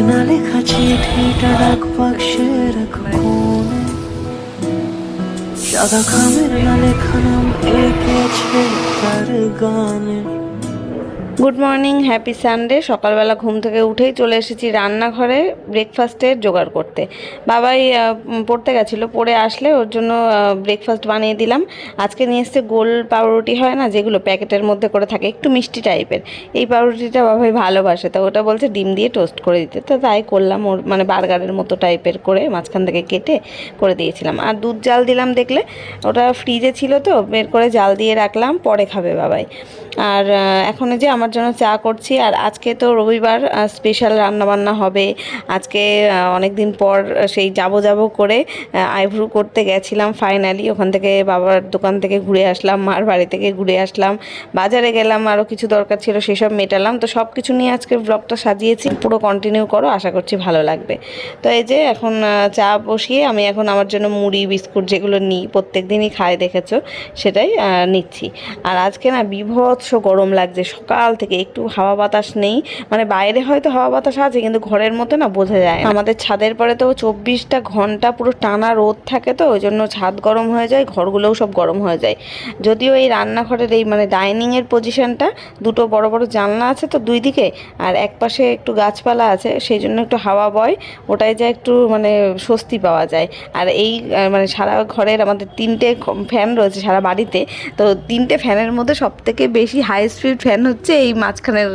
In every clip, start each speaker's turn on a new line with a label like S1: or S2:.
S1: না লেখা চিঠিটা ডাক বাক্সে রাখো কোণে, সাদা খামের না লেখা নাম এঁকেছে তার গানে।
S2: Good morning, happy Sunday. সকালবেলা ঘুম থেকে উঠেই চলে এসেছি রান্নাঘরে ব্রেকফাস্টের জোগাড় করতে। বাবাই পড়তে গেছিলো, পড়ে আসলে ওর জন্য ব্রেকফাস্ট বানিয়ে দিলাম। আজকে নিয়ে এসছে গোল পাউরুটি, হয় না যেগুলো প্যাকেটের মধ্যে করে থাকে, একটু মিষ্টি টাইপের। এই পাউরুটিটা বাবাই ভালোবাসে, তো ওটা বলছে ডিম দিয়ে টোস্ট করে দিতে, তো তাই করলাম। ওর মানে বার্গারের মতো টাইপের করে মাঝখান থেকে কেটে করে দিয়েছিলাম। আর দুধ জাল দিলাম, দেখলে ওটা ফ্রিজে ছিল তো বের করে জাল দিয়ে রাখলাম, পরে খাবে বাবাই। আর এখন যে আমার জন্য চা করছি। আর আজকে তো রবিবার, স্পেশাল রান্নাবান্না হবে আজকে। অনেক দিন পর সেই যাব করে আইব্রু করতে গেছিলাম ফাইনালি। ওখান থেকে বাবার দোকান থেকে ঘুরে আসলাম, মার বাড়ি থেকে ঘুরে আসলাম, বাজারে গেলাম, আরও কিছু দরকার ছিল সেসব মেটালাম। তো সব কিছু নিয়ে আজকে ব্লগটা সাজিয়েছি, পুরো কন্টিনিউ করো, আশা করছি ভালো লাগবে। তো এই যে এখন চা বসিয়ে আমি এখন আমার জন্য মুড়ি বিস্কুট যেগুলো নিই, প্রত্যেক দিনই খাই দেখেছো, সেটাই নিচ্ছি। আর আজকে না বিভৎস গরম লাগছে, সকাল থেকে একটু হাওয়া বাতাস নেই। মানে বাইরে হয়তো হাওয়া বাতাস আছে, কিন্তু ঘরের মধ্যে না বোঝা যায়। আমাদের ছাদের পরে তো 24টা ঘন্টা পুরো টানা রোদ থাকে, তো ওই জন্য ছাদ গরম হয়ে যায়, ঘরগুলোও সব গরম হয়ে যায়। যদিও এই রান্নাঘরের এই মানে ডাইনিংয়ের পজিশনটা, দুটো বড় বড় জানলা আছে তো দুই দিকে, আর এক পাশে একটু গাছপালা আছে, সেই জন্য একটু হাওয়া বয়, ওটাই যা একটু মানে স্বস্তি পাওয়া যায়। আর এই মানে সারা ঘরের আমাদের 3টে ফ্যান রয়েছে সারা বাড়িতে, তো 3টে ফ্যানের মধ্যে সবথেকে বেশি হাই স্পিড ফ্যান হচ্ছে এই মাঝখানের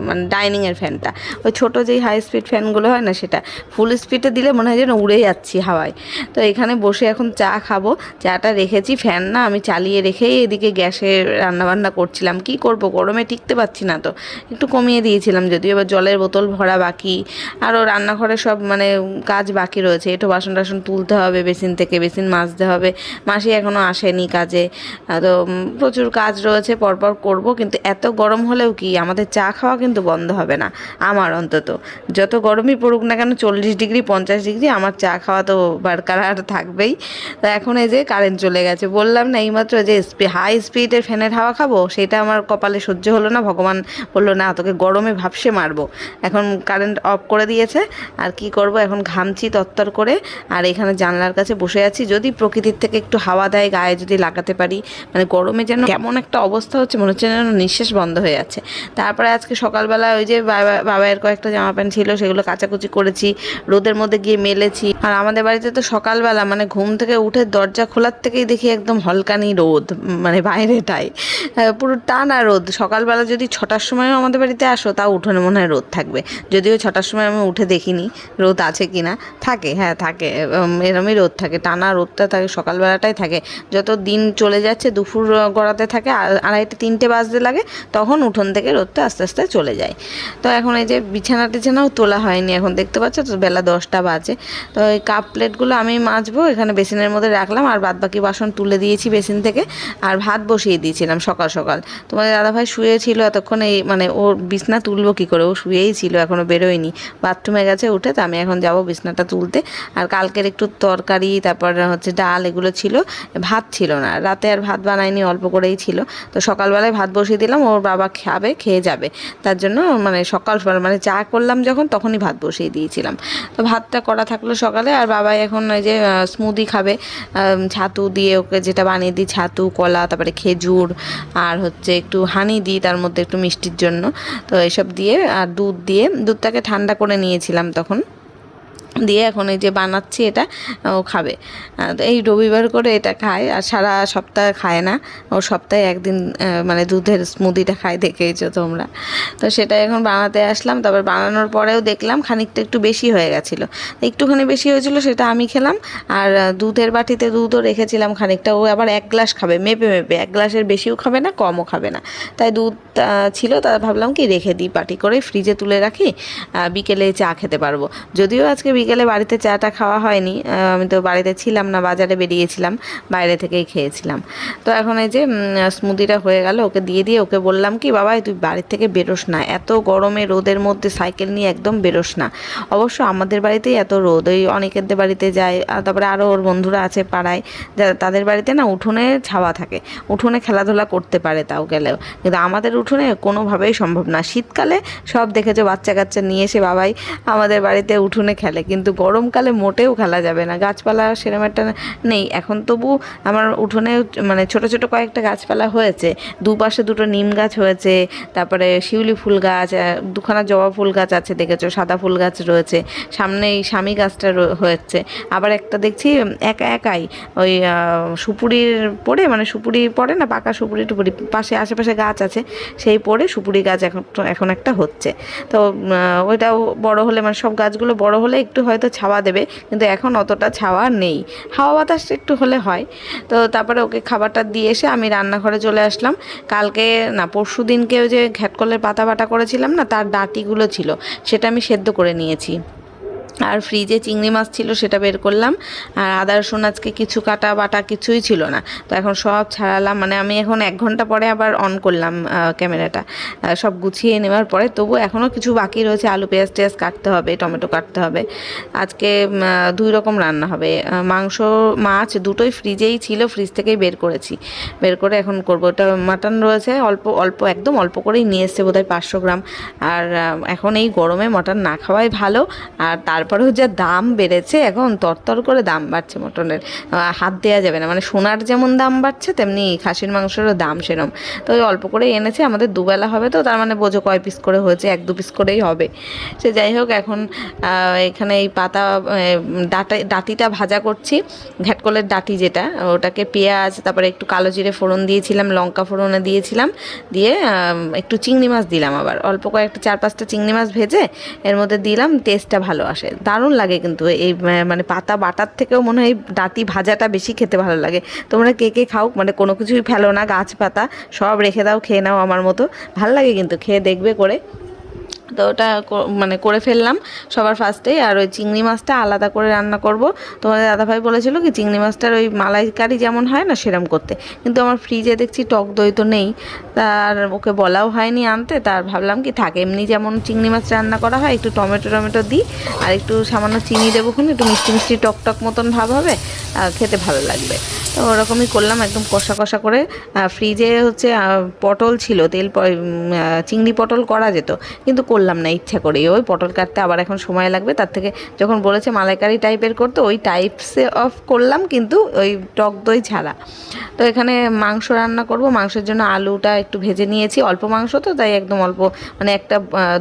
S2: মানে ডাইনিংয়ের ফ্যানটা। ওই ছোটো যেই হাই স্পিড ফ্যানগুলো হয় না, সেটা ফুল স্পিডে দিলে মনে হয় যেন উড়ে যাচ্ছি হাওয়ায়। তো এখানে বসে এখন চা খাবো, চাটা রেখেছি, ফ্যান না আমি চালিয়ে রেখেই এদিকে গ্যাসে রান্নাবান্না করছিলাম। কি করব, গরমে টিকতে পারছি না, তো একটু কমিয়ে দিয়েছিলাম। যদিও এবার জলের বোতল ভরা বাকি, আরও রান্নাঘরে সব মানে কাজ বাকি রয়েছে। একটু বাসন টাসন তুলতে হবে বেসিন থেকে, বেসিন মাজতে হবে, মাসি এখনও আসেনি কাজে, তো প্রচুর কাজ রয়েছে, পরপর করব। কিন্তু এত গরম হলেও কি আমাদের চা খাওয়া কিন্তু বন্ধ হবে না, আমার অন্তত। যত গরমই পড়ুক না কেন, 40 ডিগ্রি 50 ডিগ্রি, আমার চা খাওয়া তো বারকারার থাকবেই। তো এখন এই যে কারেন্ট চলে গেছে, বললাম না এইমাত্র যে হাই স্পিডের ফ্যানের হাওয়া খাবো, সেটা আমার কপালে সহ্য হলো না। ভগবান বললো না, তোকে গরমে ভাবসে মারবো। এখন কারেন্ট অফ করে দিয়েছে, আর কি করব, এখন ঘামছি তত্তর করে। আর এখানে জানলার কাছে বসে আছি, যদি প্রকৃতির থেকে একটু হাওয়া দেয় গায়ে যদি লাগাতে পারি। মানে গরমে যেন কেমন একটা অবস্থা হচ্ছে, মনে হচ্ছে যেন নিঃশ্বাস বন্ধ হয়ে যাচ্ছে। তারপরে আজকে সকালবেলা ওই যে বাবাইয়ের কয়েকটা জামা প্যান্ট ছিল, সেগুলো কাচাকুচি করেছি, রোদের মধ্যে গিয়ে মেলেছি। আর আমাদের বাড়িতে তো সকালবেলা মানে ঘুম থেকে উঠে দরজা খোলার থেকেই দেখি একদম হলকানি রোদ, মানে বাইরেটাই পুরো টানা রোদ। সকালবেলা যদি 6টার সময়ও আমাদের বাড়িতে আসো, তাও উঠোনে মনে হয় রোদ থাকবে। যদিও 6টার সময় আমি উঠে দেখিনি রোদ আছে কি না, থাকে, হ্যাঁ থাকে, এরমই রোদ থাকে, টানা রোদটা থাকে, সকালবেলাটাই থাকে। যত দিন চলে যাচ্ছে দুপুর গড়াতে থাকে, 2:30 3টে বাজতে লাগে, তখন উঠোন থেকে রোদটা আস্তে আস্তে চলে যায়। তো এখন এই যে বিছানা টিছানাও তোলা হয়নি, এখন দেখতে পাচ্ছ তো বেলা 10টা বাজে। তো এই কাপ প্লেটগুলো আমি মাজবো, এখানে বেসিনের মধ্যে রাখলাম, আর বাদবাকি বাসন তুলে দিয়েছি বেসিন থেকে। আর ভাত বসিয়ে দিয়েছিলাম সকাল সকাল। তোমাদের দাদাভাই শুয়েছিল এতক্ষণ, এই মানে ওর বিছনা তুলবো কী করে, ও শুয়েই ছিল, এখনও বেরোয়নি, বাথরুমে গেছে উঠে। তো আমি এখন যাবো বিছনাটা তুলতে। আর কালকের একটু তরকারি, তারপর হচ্ছে ডাল, এগুলো ছিল, ভাত ছিল না রাতে, আর ভাত বানাইনি, অল্প করেই ছিল। তো সকালবেলায় ভাত বসিয়ে দিলাম, ওর বাবা খাবে, খেয়ে যাবে, তার জন্য মানে সকাল মানে চা করলাম যখন, তখনই ভাত বসিয়ে দিয়েছিলাম। তো ভাতটা করা থাকলো সকালে। আর বাবাই এখন ওই যে স্মুদি খাবে, ছাতু দিয়ে ওকে যেটা বানিয়ে দিই, ছাতু, কলা, তারপরে খেজুর, আর হচ্ছে একটু হানি দিই তার মধ্যে একটু মিষ্টির জন্য। তো এসব দিয়ে আর দুধ দিয়ে, দুধটাকে ঠান্ডা করে নিয়েছিলাম তখন, দিয়ে এখন এই যে বানাচ্ছি, এটা ও খাবে। তো এই রবিবার করে এটা খায়, আর সারা সপ্তাহ খায় না, ও সপ্তাহে একদিন মানে দুধের স্মুদিটা খায়, দেখেইছো তোমরা। তো সেটা এখন বানাতে আসলাম। তারপর বানানোর পরেও দেখলাম খানিকটা একটু বেশি হয়ে গেছিলো, একটুখানি বেশি হয়েছিল, সেটা আমি খেলাম। আর দুধের বাটিতে দুধও রেখেছিলাম খানিকটা, ও আবার 1 গ্লাস খাবে, মেপে মেপে, 1 গ্লাসের বেশিও খাবে না, কমও খাবে না। তাই দুধ ছিল, তা ভাবলাম কি রেখে দিই, বাটি করে ফ্রিজে তুলে রাখি, বিকেলে চা খেতে পারবো। যদিও আজকে বিকেলে বিকেলে বাড়িতে চাটা খাওয়া হয়নি, আমি তো বাড়িতে ছিলাম না, বাজারে বেরিয়েছিলাম, বাইরে থেকেই খেয়েছিলাম। তো এখন এই যে স্মুদিটা হয়ে গেল, ওকে দিয়ে ওকে বললাম কি বাবা তুই বাড়ির থেকে বেরোস না, এত গরমে রোদের মধ্যে সাইকেল নিয়ে একদম বেরোস না। অবশ্য আমাদের বাড়িতেই এত রোদ, ওই অনেকের বাড়িতে যায়, তারপরে আরও ওর বন্ধুরা আছে পাড়ায়, তাদের বাড়িতে না উঠোনে ছাওয়া থাকে, উঠোনে খেলাধুলা করতে পারে তাও গেলেও, কিন্তু আমাদের উঠোনে কোনোভাবেই সম্ভব না। শীতকালে সব দেখেছো বাচ্চা কাচ্চা নিয়ে এসে বাবাই আমাদের বাড়িতে উঠোনে খেলে, কিন্তু গরমকালে মোটেও খেলা যাবে না, গাছপালা সেরকম একটা নেই। এখন তবু আমার উঠোনে মানে ছোট ছোট কয়েকটা গাছপালা হয়েছে, দুপাশে দুটো নিম গাছ হয়েছে, তারপরে শিউলি ফুল গাছ, দুখানা জবা ফুল গাছ আছে দেখেছো, সাদা ফুল গাছ রয়েছে, সামনে এই স্বামী গাছটা হয়েছে, আবার একটা দেখছি একাই ওই সুপুরির পড়ে, মানে সুপুরি পড়ে না, পাকা সুপুরি টুপুরি পাশে আশেপাশে গাছ আছে, সেই পড়ে সুপুরি গাছ এখন একটা হচ্ছে। তো ওইটাও বড় হলে, মানে সব গাছগুলো বড় হলে একটু হয়তো ছাওয়া দেবে, কিন্তু এখন অতটা ছাওয়া নেই, হাওয়া বাতাস একটু হলে হয়। তো তারপরে ওকে খাবারটা দিয়ে এসে আমি রান্নাঘরে চলে আসলাম। কালকে না পরশু দিনকে ওই যে ঘ্যাটকলের পাতা বাটা করেছিলাম না, তার ডাঁটিগুলো ছিল, সেটা আমি সেদ্ধ করে নিয়েছি। আর ফ্রিজে চিংড়ি মাছ ছিল, সেটা বের করলাম। আর আদা রসুন আজকে কিছু কাটা বাটা কিছুই ছিল না, তো এখন সব ছাড়ালাম। মানে আমি এখন 1 ঘন্টা পরে আবার অন করলাম ক্যামেরাটা, সব গুছিয়ে নেওয়ার পরে। তবু এখনও কিছু বাকি রয়েছে, আলু পেঁয়াজ টেয়াজ কাটতে হবে, টমেটো কাটতে হবে। আজকে 2 রকম রান্না হবে, মাংস মাছ দুটোই ফ্রিজেই ছিল, ফ্রিজ থেকেই বের করেছি, বের করে এখন করবো। ওটা মাটন রয়েছে অল্প অল্প, একদম অল্প করেই নিয়ে এসছে, বোধহয় 500 গ্রাম। আর এখন এই গরমে মটন না খাওয়াই ভালো। আর তারপরেও যা দাম বেড়েছে, এখন তরতর করে দাম বাড়ছে মটনের, হাত দেওয়া যাবে না। মানে সোনার যেমন দাম বাড়ছে, তেমনি খাসির মাংসেরও দাম সেরম। তো ওই অল্প করে এনেছে, আমাদের দুবেলা হবে, তো তার মানে বোঝো কয় পিস করে হয়েছে, 1-2 পিস করেই হবে। সে যাই হোক, এখন এখানে এই পাতা ডাঁটিটা ভাজা করছি, ঘ্যাটকলের ডাঁটি যেটা, ওটাকে পেঁয়াজ, তারপরে একটু কালো জিরে ফোড়ন দিয়েছিলাম, লঙ্কা ফোড়নে দিয়েছিলাম, দিয়ে একটু চিংড়ি মাছ দিলাম, আবার অল্প কয়েকটা 4-5টা চিংড়ি মাছ ভেজে এর মধ্যে দিলাম, টেস্টটা ভালো আসে, দারুণ লাগে। কিন্তু এই মানে পাতা বাটার থেকেও মনে হয় ডাঁটি ভাজাটা বেশি খেতে ভালো লাগে। তোমরা কে কে খাও, মানে কোনো কিছুই ফেলো না, গাছ পাতা সব রেখে দাও, খেয়ে নাও আমার মতো, ভাল লাগে কিন্তু, খেয়ে দেখবে করে। তো ওটা মানে করে ফেললাম সবার ফার্স্টেই। আর ওই চিংড়ি মাছটা আলাদা করে রান্না করব। তোমাদের দাদাভাই বলেছিল কি চিংড়ি মাছটার ওই মালাইকারি যেমন হয় না সেরম করতে, কিন্তু আমার ফ্রিজে দেখছি টক দই তো নেই, তার ওকে বলাও হয়নি আনতে। তার ভাবলাম কি থাকে, এমনি যেমন চিংড়ি মাছ রান্না করা হয়, একটু টমেটো দিই, আর একটু সামান্য চিনি দেবো, একটু মিষ্টি মিষ্টি টক মতন ভাব হবে, খেতে ভালো লাগবে। তো ওরকমই করলাম, একদম কষা কষা করে। ফ্রিজে হচ্ছে পটল ছিল, চিংড়ি পটল করা যেত, কিন্তু করলাম না ইচ্ছা করেই, ওই পটল কাটতে আবার এখন সময় লাগবে, তার থেকে যখন বলেছে মালাইকারি টাইপের করতে, ওই টাইপসে অফ করলাম, কিন্তু ওই টক দই ছাড়া। তো এখানে মাংস রান্না করব, মাংসের জন্য আলুটা একটু ভেজে নিয়েছি, অল্প মাংস তো তাই একদম অল্প, মানে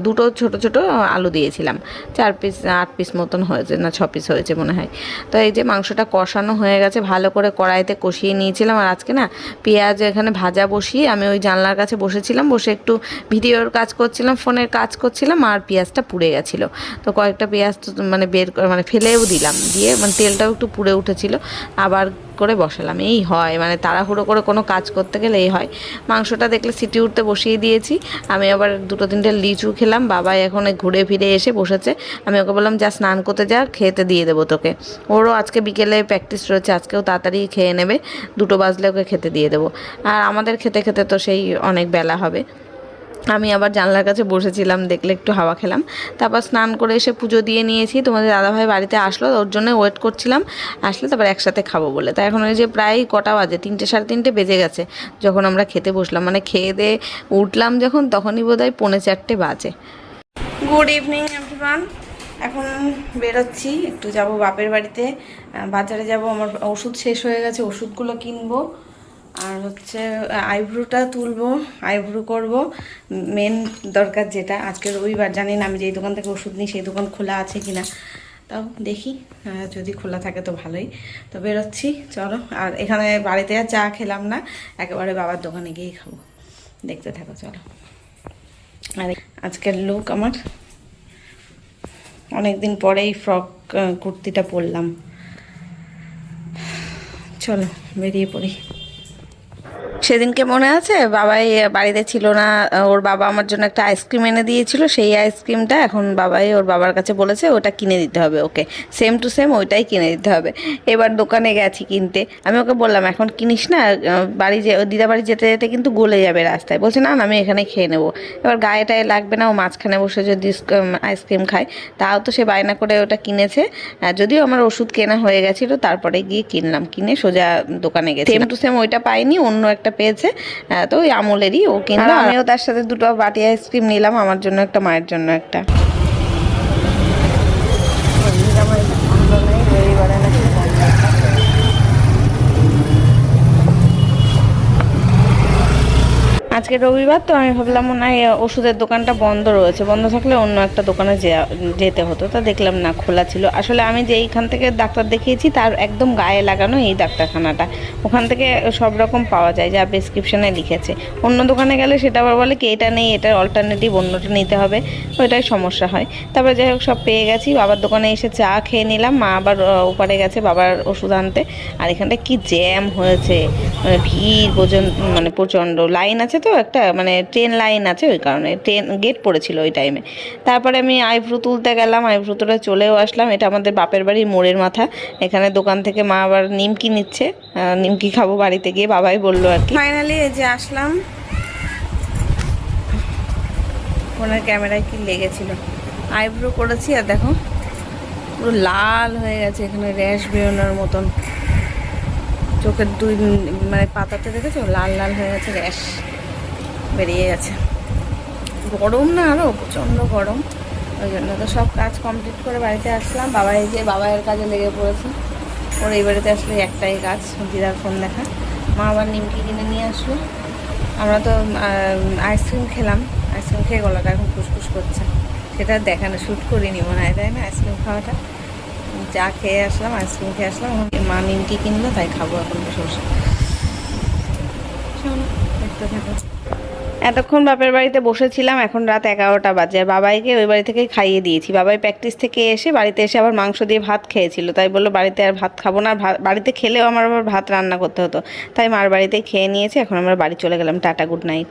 S2: দুটো ছোট ছোট আলু দিয়েছিলাম, 4 পিস 8 পিস মতন হয়েছে, না 6 পিস হয়েছে মনে হয়। তো এই যে মাংসটা কষানো হয়ে গেছে, ভালো করে কড়াইতে কষিয়ে নিয়েছিলাম। আর আজকে না পেঁয়াজ এখানে ভাজা বসিয়ে আমি ওই জানলার কাছে বসেছিলাম, বসে একটু ভিডিওর কাজ করছিলাম, ফোনের কাজ করছিলাম, আর পেঁয়াজটা পুড়ে গেছিলো। তো কয়েকটা পেঁয়াজ মানে মানে ফেলেও দিলাম, দিয়ে মানে তেলটাও একটু পুড়ে উঠেছিল, আবার করে বসালাম। এই হয়, মানে তাড়াহুড়ো করে কোনো কাজ করতে গেলে এই হয়। মাংসটা দেখলে সিটি উঠতে বসিয়ে দিয়েছি, আমি আবার 2-3টে লিচু খেলাম। বাবাই এখন ঘুরে ফিরে এসে বসেছে, আমি ওকে বললাম যা স্নান করতে যা, খেতে দিয়ে দেবো তোকে। ওরও আজকে বিকেলে প্র্যাকটিস রয়েছে, আজকেও তাড়াতাড়ি খেয়ে নেবে, 2টো বাজলে ওকে খেতে দিয়ে দেবো। আর আমাদের খেতে খেতে তো সেই অনেক বেলা হবে। আমি আবার জানলার কাছে বসেছিলাম, দেখলে একটু হাওয়া খেলাম। তারপর স্নান করে এসে পুজো দিয়ে নিয়েছি। তোমাদের দাদাভাই বাড়িতে আসলো, ওর জন্য ওয়েট করছিলাম, আসলে তারপর একসাথে খাবো বলে। তাই এখন ওই যে প্রায় কটা বাজে, 3টে 3:30 বেজে গেছে যখন আমরা খেতে বসলাম, মানে খেয়ে দিয়ে উঠলাম যখন, তখনই বোধহয় 3:45 বাজে। গুড ইভিনিং এভরিওয়ান, এখন বেরোচ্ছি, একটু যাব বাপের বাড়িতে, বাজারে যাব, আমার ওষুধ শেষ হয়ে গেছে, ওষুধগুলো কিনবো। আর হচ্ছে আইব্রোটা তুলবো, আইব্রো করব, মেন দরকার যেটা। আজকে রবিবার, জানি না আমি যেই দোকান থেকে ওষুধ নিই সেই দোকান খোলা আছে কিনা, তাও দেখি, যদি খোলা থাকে তো ভালোই। তো বেরোচ্ছি, চলো। আর এখানে বাড়িতে আর চা খেলাম না, একেবারে বাবার দোকানে গিয়েই খাবো, দেখতে থাকো চলো। আর আজকের লুক আমার, অনেকদিন পরে এই ফ্রক কুর্তিটা পরলাম। চলো বেরিয়ে পড়ি। সেদিনকে মনে আছে বাবাই বাড়িতে ছিল না, ওর বাবা আমার জন্য একটা আইসক্রিম এনে দিয়েছিল, সেই আইসক্রিমটা এখন বাবাই ওর বাবার কাছে বলেছে ওটা কিনে দিতে হবে ওকে, সেম টু সেম ওইটাই কিনে দিতে হবে। এবার দোকানে গেছি কিনতে, আমি ওকে বললাম এখন কিনিস না, বাড়ি যে দিদা বাড়ি যেতে যেতে কিন্তু গলে যাবে রাস্তায়। বলছে না না আমি এখানে খেয়ে নেবো। এবার গায়ে টায়ে লাগবে না, ও মাঝখানে বসে যদি আইসক্রিম খায়, তাও তো সে বায়না করে ওটা কিনেছে। যদিও আমার ওষুধ কেনা হয়ে গেছিলো, তারপরে গিয়ে কিনলাম, কিনে সোজা দোকানে গেছি। সেম টু সেম ওইটা পাইনি, অন্য একটা পেয়েছে, তো ওই আমুলেরই ও কিনলো। আমিও তার সাথে দুটো বাটি আইসক্রিম নিলাম, আমার জন্য একটা, মায়ের জন্য একটা। আজকে রবিবার তো আমি ভাবলাম মনে হয় ওষুধের দোকানটা বন্ধ রয়েছে, বন্ধ থাকলে অন্য একটা দোকানে যেতে হতো, তা দেখলাম না খোলা ছিল। আসলে আমি যে এইখান থেকে ডাক্তার দেখিয়েছি তার একদম গায়ে লাগানো এই ডাক্তারখানাটা, ওখান থেকে সব রকম পাওয়া যায় যা প্রেসক্রিপশনে লিখেছে। অন্য দোকানে গেলে সেটা আবার বলে কি এটা নেই, এটার অল্টারনেটিভ অন্যটা নিতে হবে, ওইটাই সমস্যা হয়। তারপরে যাই হোক সব পেয়ে গেছি, বাবার দোকানে এসে চা খেয়ে নিলাম, মা আবার ওপারে গেছে বাবার ওষুধ আনতে। আর এখানটা কি জ্যাম হয়েছে, মানে ভিড় মানে প্রচণ্ড লাইন আছে তো, একটা মানে ট্রেন লাইন আছে, ওই কারণে ট্রেন গেট পড়েছিল ওই টাইমে। তারপরে আমি আইব্রু তুলতে গেলাম, আইব্রু তুলে চলেও আসলাম। এটা আমাদের বাপের বাড়ির মোড়ের মাথা, এখানে দোকান থেকে মা আবার নিমকি নিচ্ছে, নিমকি খাবো বাড়িতে গিয়ে, বাবাই বললো আর কি। ফাইনালি এই যে আসলাম, ফোনের ক্যামেরায় কি লেগেছিল, আইব্রু করেছি আর দেখো পুরো লাল হয়ে গেছে, এখানে র্যাশ বেরোনোর মতন, চোখের দুই মানে পাতাতে দেখেছো লাল লাল হয়ে গেছে, র্যাশ বেরিয়ে গেছে। গরম না আরও প্রচণ্ড গরম, ওই জন্য তো সব কাজ কমপ্লিট করে বাড়িতে আসলাম। বাবা এই যে বাবাইয়ের কাজে লেগে পড়েছে, ওর এই বাড়িতে আসলে একটাই কাজ, দিদার ফোন দেখা। মা আবার নিমকি কিনে নিয়ে আসলো, আমরা তো আইসক্রিম খেলাম, আইসক্রিম খেয়ে গলাটা এখন ফুসফুস করছে, সেটা দেখানো শ্যুট করিনি মনে হয়, তাই না? আইসক্রিম খাওয়াটা চা খেয়ে আসলাম, আইসক্রিম খেয়ে আসলাম, মা নিমকি কিনলো তাই খাবো এখন বসে বসে। দেখতে থাকো। এতক্ষণ বাপের বাড়িতে বসেছিলাম, এখন রাত 11টা বাজে, আর বাবাইকে ওই বাড়ি থেকেই খাইয়ে দিয়েছি। বাবাই প্র্যাকটিস থেকে এসে বাড়িতে এসে আবার মাংস দিয়ে ভাত খেয়েছিল, তাই বললো বাড়িতে আর ভাত খাবো না, বাড়িতে খেলেও আমার আবার ভাত রান্না করতে হতো, তাই মার বাড়িতেই খেয়ে নিয়েছি। এখন আমরা বাড়ি চলে গেলাম, টাটা, গুড নাইট।